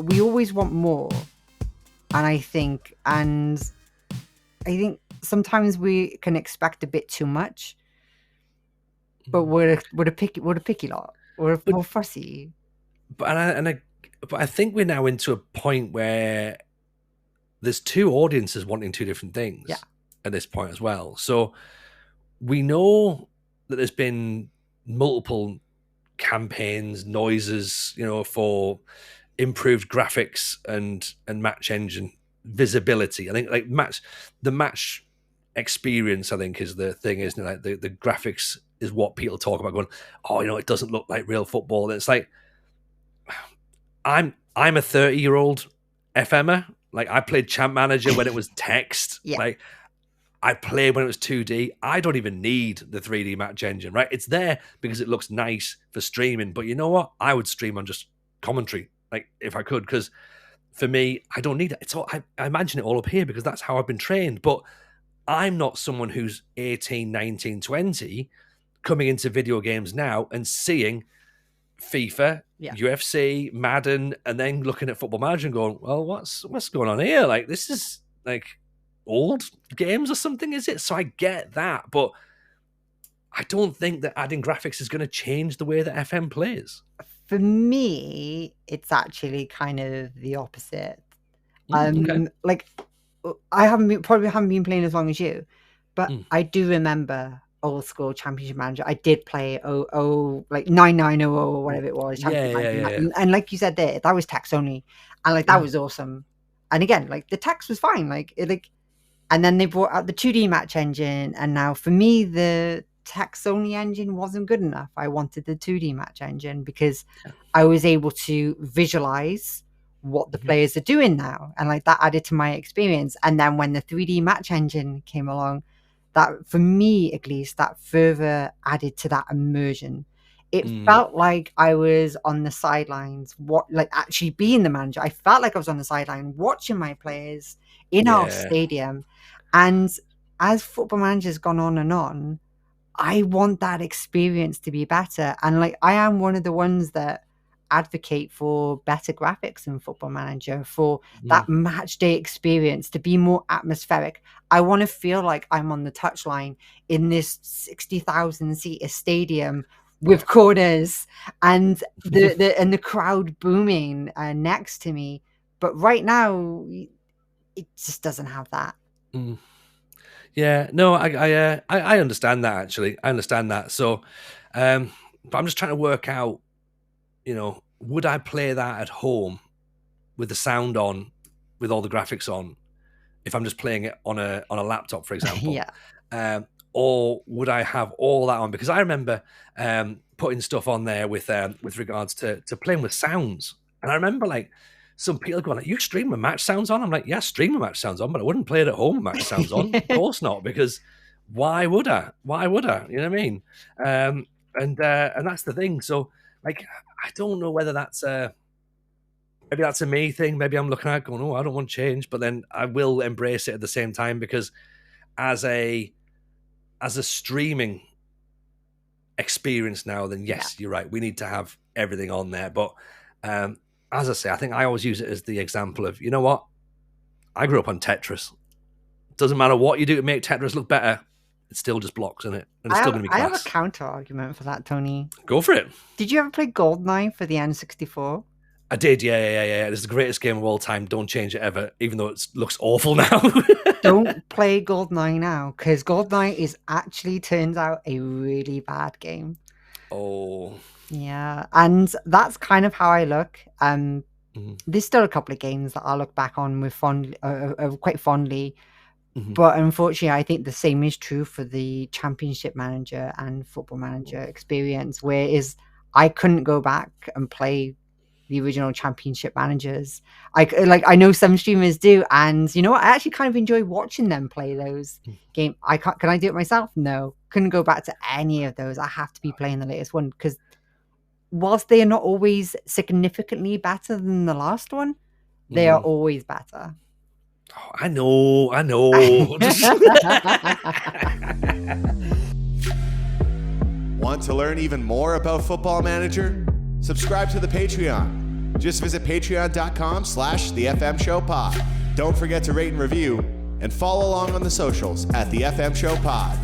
but we always want more. And I think sometimes we can expect a bit too much, but we're a picky lot. We're fussy. But I think we're now into a point where there's two audiences wanting two different things at this point as well. So we know that there's been multiple campaigns, noises, for improved graphics and match engine visibility. I think the match experience, I think, is the thing, isn't it? Like the graphics is what people talk about, going, oh, it doesn't look like real football. And it's like, I'm a 30-year-old FMer. Like, I played Champ Manager when it was text. Yeah. Like, I played when it was 2D. I don't even need the 3D match engine, right? It's there because it looks nice for streaming. But you know what? I would stream on just commentary, like, if I could, because for me, I don't need it. It's all, I imagine it all up here because that's how I've been trained. But I'm not someone who's 18, 19, 20 coming into video games now and seeing FIFA, UFC, Madden, and then looking at Football Manager and going, well, what's going on here? Like, this is like old games or something, is it? So I get that, but I don't think that adding graphics is going to change the way that FM plays. For me, it's actually kind of the opposite. Okay. Like, I probably haven't been playing as long as you, but I do remember old school Championship Manager. I did play like 9900 or whatever it was. Yeah. And like you said there, that was text only, and like that was awesome. And again, like the text was fine. And then they brought out the 2D match engine, and now for me the text only engine wasn't good enough. I wanted the 2D match engine because I was able to visualize what the players are doing now, and like that added to my experience. And then when the 3D match engine came along, that, for me at least, that further added to that immersion. It felt like I was on the sidelines, actually being the manager. I felt like I was on the sideline watching my players in our stadium. And as Football Manager's gone on and on, I want that experience to be better. And like, I am one of the ones that advocate for better graphics in Football Manager, for that match day experience to be more atmospheric. I want to feel like I'm on the touchline in this 60,000 seat stadium with corners and the crowd booming next to me. But right now, it just doesn't have that. Yeah, no, I understand that, actually. I understand that. So, but I'm just trying to work out, would I play that at home with the sound on, with all the graphics on, if I'm just playing it on a laptop, for example? Or would I have all that on? Because I remember putting stuff on there with regards to playing with sounds. And I remember like some people going, you stream with match sounds on? I'm like, yeah, stream with match sounds on, but I wouldn't play it at home with match sounds on. Of course not, because why would I? You know what I mean? And that's the thing. So like, I don't know whether that's maybe that's a me thing. Maybe I'm looking at it going, oh, I don't want change, but then I will embrace it at the same time, because as a streaming experience now, then yes, you're right. We need to have everything on there. But as I say, I think I always use it as the example of, you know what? I grew up on Tetris. Doesn't matter what you do to make Tetris look better. It's still just blocks, isn't it? And it's still going to be class. I have a counter argument for that, Tony. Go for it. Did you ever play GoldenEye for the N64? I did, yeah. It's the greatest game of all time. Don't change it ever, even though it looks awful now. Don't play GoldenEye now, because GoldenEye turns out a really bad game. Oh. Yeah, and that's kind of how I look. There's still a couple of games that I look back on with quite fondly. But unfortunately, I think the same is true for the Championship Manager and Football Manager experience, whereas I couldn't go back and play the original Championship Managers. I know some streamers do, and you know what? I actually kind of enjoy watching them play those games. Can I do it myself? No, couldn't go back to any of those. I have to be playing the latest one, because whilst they are not always significantly better than the last one, they are always better. Oh, I know. Want to learn even more about Football Manager? Subscribe to the Patreon. Just visit patreon.com/The FM Show Pod. Don't forget to rate and review, and follow along on the socials at The FM Show Pod.